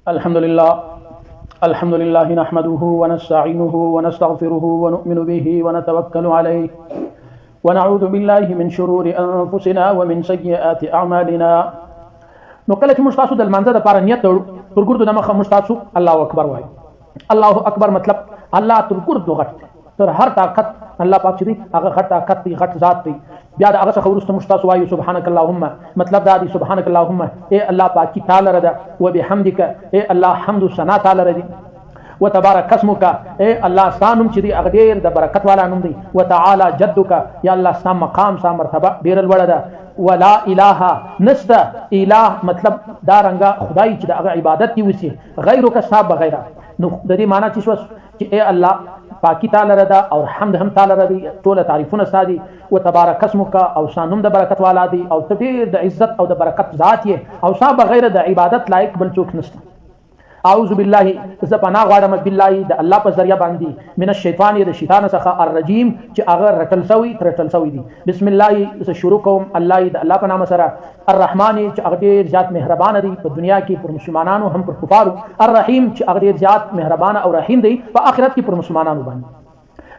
الحمد لله نحمده ونستعينه ونستغفره ونؤمن به ونتوكل عليه ونعوذ بالله من شرور انفسنا ومن سيئات اعمالنا. نو کله چې مستاسو د لمانځه لپاره نیت تر ګردو د مخه مستاسو الله اکبر وایي. الله اکبر مطلب الله تر ګردو غټ تر هر طاقت الله پاک چې دی هغه غټ طاقت دی، غټ ذات دی. بیا د هغه څخه وروسته مستاسو وایو سبحانك اللهم، مطلب دا دی سبحانك اللهم اے الله پاکي تعالی رده، وبحمدک اے الله حمد و ثنا تعالی رده، وتبارك اسمك اے الله ستانم چې دی هغه ډیر د برکت والا نوم دی، وتعالى جدك یا الله ستا مقام ستا مرتبه ډیر لوړه ده، ولا اله نسته اله مطلب دا رنګه خدای چې د هغه عبادت دی وسی غیرک ستا بغیر. نو د دې معنی چې شوس چې اے الله پاکی تعالی ردا او حمد هم تعالی ردا ټول تعریفونه ستادي، وتبارك اسمك او شانم د برکت والا دی او تدیر د عزت او د برکت ذات یې او ستا بغیر د عبادت لایق بل څوک نشته. اعوذ بالله ز پناه غواړم بالله د الله په ذریعہ باندې من الشیطان د شیطان څخه الرجیم چې هغه رټل سوی دی. بسم الله ز شروع کوم الله د الله په نام سره، الرحمن چې هغه ډیر زیات مهربان دی په دنیا کې پر مسلمانانو هم پر کفارو، الرحیم چې هغه ډیر زیات مهربان او رحیم دی په آخرت کې پر مسلمانانو باندې.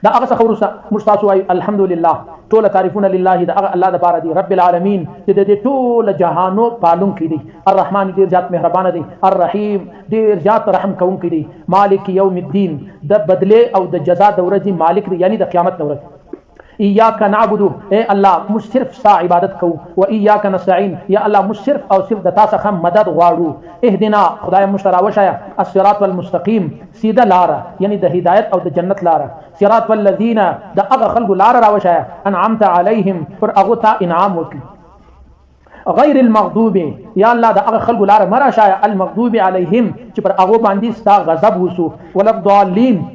دا هغه څخه ورسره مستاسو وایي الحمدلله ټول تعریفونه لله د هغه الله لپاره دی، رب العالمین چې د ټول جهانو پالونکی دی، الرحمن ډیر زیات مهربان دی، الرحیم ډیر زیات رحم کوونکی دی، مالک یوم الدین د بدله او د جزا د ورځې مالک دی، یعنی د قیامت د ورځې. ایاک نعبد اے الله موږ صرف ستا عبادت کوو، و ایاک نستعین یا الله موږ صرف او صرف د تا څخه مدد غواړو. اهدنا خدای موږ ته راوښیه الصراط المستقیم سیده لاره، یعنی د هدایت او د جنت لاره، صراط الذین د هغه خلکو لاره راوښیه انعمت علیهم پر هغو ته انعام وکړي، غیر المغضوب یا الله د هغه خلکو لاره مه راښیه المغضوب علیهم چې پر هغو باندې ستا غضب وسو، ولا الضالین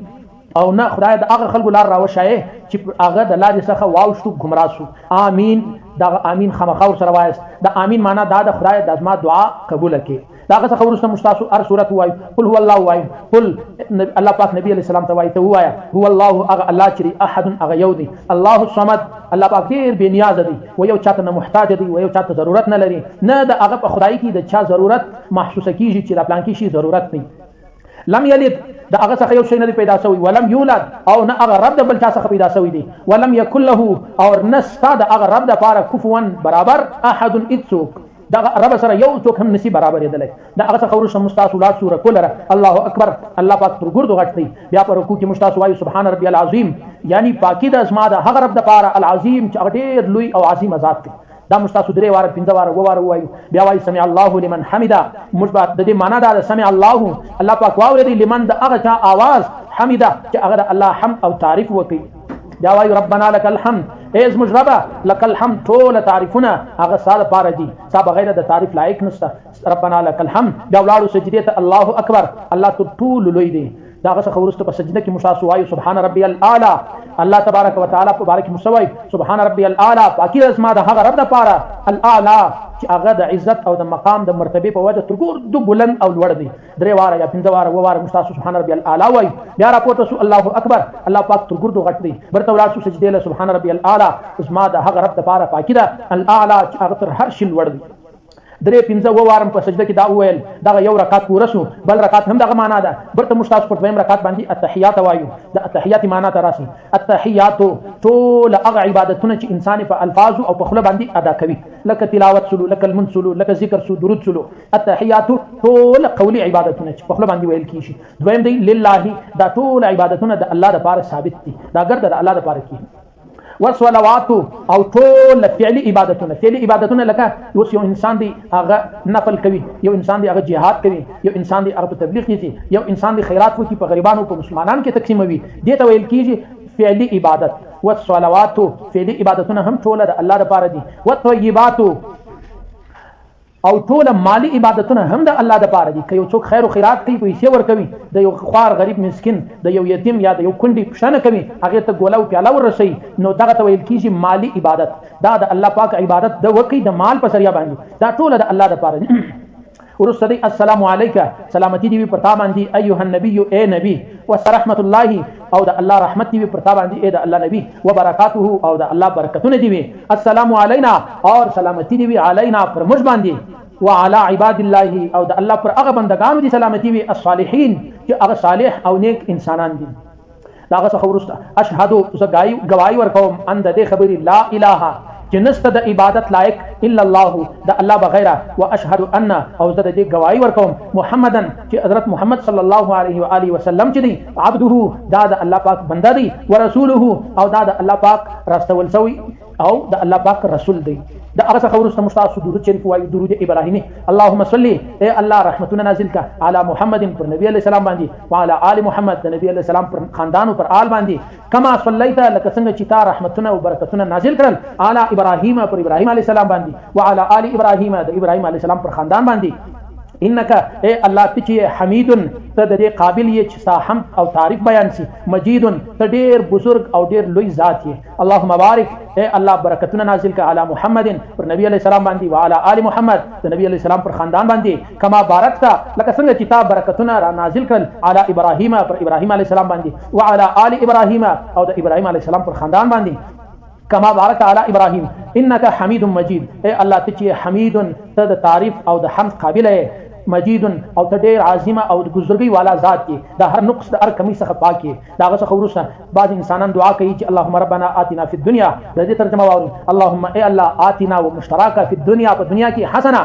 او نه خدای د هغه خلکو لار راوښایې چې هغه د لارې څخه واوښتو ګمراه شو. آمین دا امین خامخا ورسره وایاست. د امین معنا دا د خدای د زما دعا قبوله کړي. د هغه څخه وروسته مستاسو هر صورت ووایو قل هو الله وایو، قل الله پاک نبی علیه السلام ته وایي ته ووایه هو الله هغه الله چې احد هغه یو دی، الله الصمد الله پاک ډېر بې نیازه دی و یو چاته نه محتاج دی و یو چاته ضرورت نه لري، نه د هغه په خدای کې د چا ضرورت محسوسه کېږي چې د پلانکي شي ضرورت نه. لم یلد دا هغه څخه یو شی نه پیدا شوی، ولم یولد او نه هغه رب د بل چا څخه پیدا شوی دی، ولم یکن له او نستا د هغه رب د پاره کفوا برابر احد اڅوک دا رب سره یو څوک هم نسی برابر یدلی. دا هغه څخه ورسره مستاسو لا سوره کولره الله اکبر الله پاک تر ګردو غټ دی. بیا په رکوع کې مستاسو وایي سبحان ربي العظیم، یعنی پاکی د اسما د هغه رب د پاره العظیم چې هغه ډېر لوی او عظیم ذات دی. دا مستاسو درې واره پنځه واره وواره ووایو. بیا وایي سمع الله لمن حمده، مثبت د دې معنا دا ده سمع الله الله پاک واورېدی لمن د هغه چا آواز حمده چې هغه د الله حمد او تعریف وکړي. بیا وایي ربنا لك الحمد ای زموږ ربه لك الحمد ټوله تعریفونه هغه ستا دپاره دي، ستا بغیر د تعریف لایق نشته. ربنا لك الحمد. بیا ولاړو سجدې ته الله اکبر الله تر ټولو لوی دی. دا هغه څخه وروسته په سجده کې مستاسو وایو سبحان ربي الاعلى الله تبارک وتعالى په باره کې مسوي سبحان ربي الاعلى پاکي د اسما د هغه رب دپاره الاعلى چې هغه د عزت او د مقام د مرتبې په وجه تر ګردو بلند او لوړ دی. درې واره یا پنځه واره وواره مستاسو سبحان ربي الاعلى وایو. بیا راپورته سو الله اکبر الله پاک تر ګردو غټ دی. برته ولاړ شو سجدې له سبحان ربي الاعلى اسما د هغه رب دپاره پاکي ده الاعلى چې هغه تر هر شي لوړ دی. درې پنځه ووارم په سجده کې دا وویل دغه یو رکعت پوره شو، بل رکعت هم دغه معنا ده. برته موږ تاسو په دویم رکعت باندې التحیات وایو. د التحیات معنا ته راسي التحیات ټول هغه عبادتونه چې انسان په الفاظو او په خوله باندې ادا کوي، لکه تلاوت سلو، لکه المنځ سلو، لکه ذکر سلو، درود سلو. التحیات ټول قولي عبادتونه چې په خوله باندې ویل کیږي. دویم دی لله دا ټول عبادتونه د الله لپاره ثابت دي، دا ګرځي د الله لپاره کیږي. والصلوات او ټول فعلی عبادتونه لکه اوس یو انسان دی هغه نفل کوي، یو انسان دی هغه جهاد کوي، یو انسان دی هغه تبلیغ کوي، یو انسان دی خیرات کوي په غریبانو په مسلمانانو کې تقسیموي، دې ته ویل کیږي فعلی عبادت. والصلوات فعلی عبادتونه هم ټول د الله لپاره دي. والطیبات او ټول مالی عبادتونه هم د الله لپاره دي. که یو څوک خیر او خیرات کوي پیسې ورکوي، د یو خوار غریب مسکین د یو یتیم یا د یو کونډې پوښتنه کوي هغې ته ګوله او پیاله ورسوي، نو دغه ته ویل کېږي مالی عبادت. دا د الله پاک عبادت د وکړي د مال په ذریعه باندې، دا ټوله د الله لپاره دي. ورسته دی السلام علیک سلامتی دی پر تا باندې ایها النبی اے نبی، ورحمت الله او د الله رحمت دی پر تا باندې اے د الله نبی، وبرکاته او د الله برکتونه دی. السلام علینا اور سلامتی دی علینا پر موږ باندې، وعلى عباد الله او د الله پر هغه بندگانو دي سلامتی وي الصالحین چې هغه صالح او نیک انسانان دي. داغه څخه ورسته اشهد گواہی ورکوم ان د دې خبرې لا اله چې نشته د عبادت لایق الا الله د الله بغیر واشهد ان او زه د دې گواہی ورکوم محمدن چې حضرت محمد صلی الله علیه و آله وسلم چې دی عبده دا د الله پاک بنده دی ورسوله او دا د الله پاک راستول شوی او د الله پاک رسول دی. دا هغه څخه ورسته مستاسو درود شریف وایي درود ابراهیمی اللهم صل اے الله رحمتونه نازل کا علی محمد پر نبی علیہ السلام باندې وعلى آل محمد د نبی علیہ السلام پر خاندان او پر آل باندې کما صلیت لك څنګه چې تا رحمتونه او برکتونه نازل کړل علی ابراهیم پر ابراهیم علیہ السلام باندې وعلى آل ابراهیم د ابراهیم علیہ السلام پر خاندان باندې انک اے الله ته حمید ته د دې قابل یې چې ستا حمد او تعریف بیان سي مجید ته ډیر بزرگ او ډیر لوی ذات یې اللهم بارک اے الله برکتونه نازل کا علی محمد پر نبی علیہ السلام باندې وعلى آل محمد د نبی علیہ السلام پر خاندان باندې کما بارکتا لکه څنګه چې تا برکتونه را نازل کړل علی ابراهیم پر ابراهیم علیہ السلام باندې وعلى آل ابراهیم او د ابراهیم علیہ السلام پر خاندان باندې کما بارک علی ابراهیم انک حمید مجید اے الله ته حمید ته د تعریف او د حمد قابل ہے مجید او ته ډیر عظیمه او د بزرګۍ والا ذات کې د هر نقص د هر کمی څخه پاک کې دا څخه ورسره بعض انسانان دعا کوي چې اللهم ربنا آتنا فی الدنيا د دې ترجمه واوري اللهم اے الله آتنا ومشترکه فی الدنيا په دنیا کې حسنه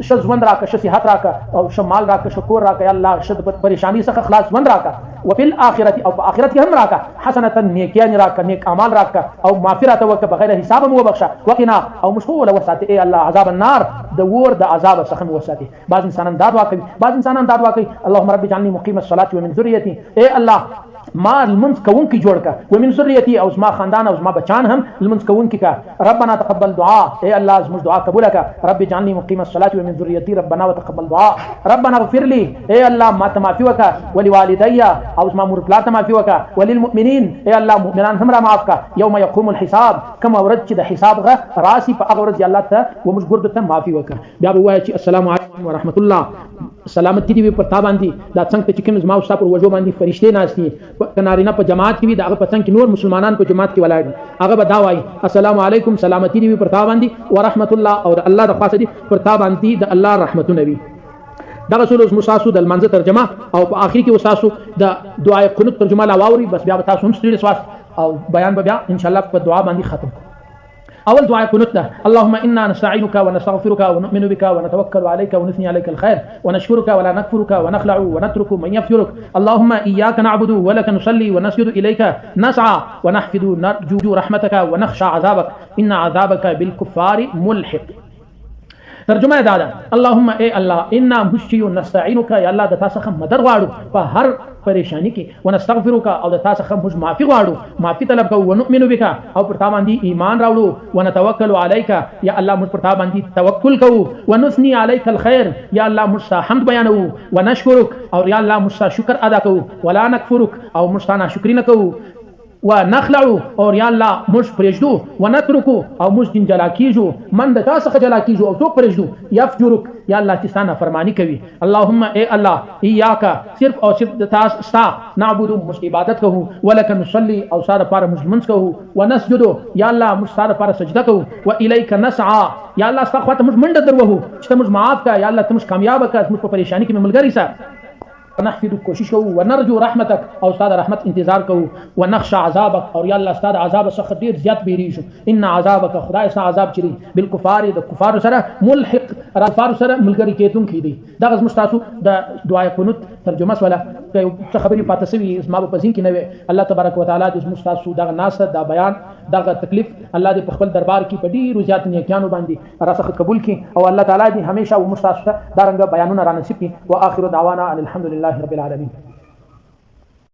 ش ژوند راکه ش صحت راکه او ش مال راکه ش کور راکه یا الله ش پریشانی څخه خلاص ژوند راکه وفي الاخره او په اخرت کې هم راکه حسنه نیکیان راکه نیک اعمال راکه او مغفرت وک بغیر حساب مو بخښه وقنا او مشغول وساتي اے الله عذاب النار د ور د عذاب څخه مو وساتي. بعض انسانان دا دعا کوي اللهم رب اجعلني مقيم الصلاه ومن ذريتي اے الله ما المنز كون کی جوړ کا ومن ذریتی او زما خاندان او زما بچان هم المنز كون کی کا ربنا تقبل دعاء اے الله زما دعا قبول کا رب اجعلني مقيم الصلاه ومن ذريتي ربنا وتقبل دعاء ربنا اغفر لي اے الله ما تمافي وکا ولوالدي او زما مور پلا تمافي وکا وللمؤمنين اے الله مؤمنان هم را معاف کا یوم يقوم الحساب کما ورځ چې د حساب غ راسي په هغه ورځ الله ته ومش ګرد ته معافي وکا بیا وایي چې السلام علیکم ورحمت الله سلامتی دی په تا باندې دا څنګه چې کوم زما او تاسو پر وجو باندې فرشته ناشتي کنارینه په جماعت کې وي دا په څنګه نور مسلمانان په جماعت کې ولاړ هغه به دا وایي السلام علیکم سلامتی دی پر تا باندې ورحمت الله او الله د خاصه دی پر تا باندې د الله رحمتونه وي. دا رسول الله مساسو د منځ ترجمه او په اخر کې وساسو د دعای قنوت ترجمه لا واوري بس بیا تاسو هم ستړي سواس او بیان به بیا ان شاء الله په دعا باندې ختم. اول دعاء قنوتنا اللهم انا نستعينك ونستغفرك ونؤمن بك ونتوكل عليك ونثني عليك الخير ونشكرك ولا نكفرك ونخلع ونترك من يفجرك اللهم اياك نعبد ولك نصلي ونسجد اليك نسعى ونحفظ نرجو رحمتك ونخشى عذابك ان عذابك بالكفار ملحق. ترجمه دا اللهم اے الله انا مشيو نستعينك يا الله د تاسو څخه مدد غواړو په هر پریشانی کې ونستغفرك او د تاسو څخه موږ معافي غواړو معافي طلب کوو ونؤمن بك او پر تا باندې ایمان راوړو ونتوکل عليك یا الله موږ پر تا باندې توکل کوو ونثني عليك الخير یا الله موږ حمد بیانو ونشکرك او یا الله موږ شکر ادا کوو ولا نکفرك او موږ ناشکری نه کوو ونخلع اور یا الله موږ پرېږدو ونترکو او موږ دین جلا کیږو من د تاسو څخه جلا کیږو او څوک پرېږدو یفجرک یا الله چې ستانه فرمانی کوي اللهم اے الله ایاک صرف او صرف د تاسو ستا نعبد موږ عبادت کوو ولک نصلي او ساره پر موږ منځ کوو ونسجد یا الله موږ ساره پر سجده کوو و الیک نسعى یا الله ستاسو خواته موږ منډه دروو چې موږ معاف کا یا الله ته موږ کامیاب کا موږ په پریشانی کې ملګری سره ونحفظ کوشش کوو ونرجو رحمتك او استاد رحمت انتظار کوو ونخشى عذابك اور یا الله استاد عذاب څخه ډیر زیات بیریږو ان عذابك خدای ستا عذاب چری بالکفار د کفار سره ملحق کفار سره ملګری کېدون کی دی دا غز مستاسو د دعای قنوت ترجمه ولا څه خبرې پاتې سوي اسما په پزین کې نه الله تبارک وتعالى د مستاسو دا ناس دا بیان دا تکلیف الله دې په خپل دربار کې په ډیرو زیات نیکانو باندې راسخ قبول کړي او الله تعالی دې همیشه او مستاسو دا رنګ بیانونه را نصیب کړي واخر دعوانا الحمد لله رب العالمين.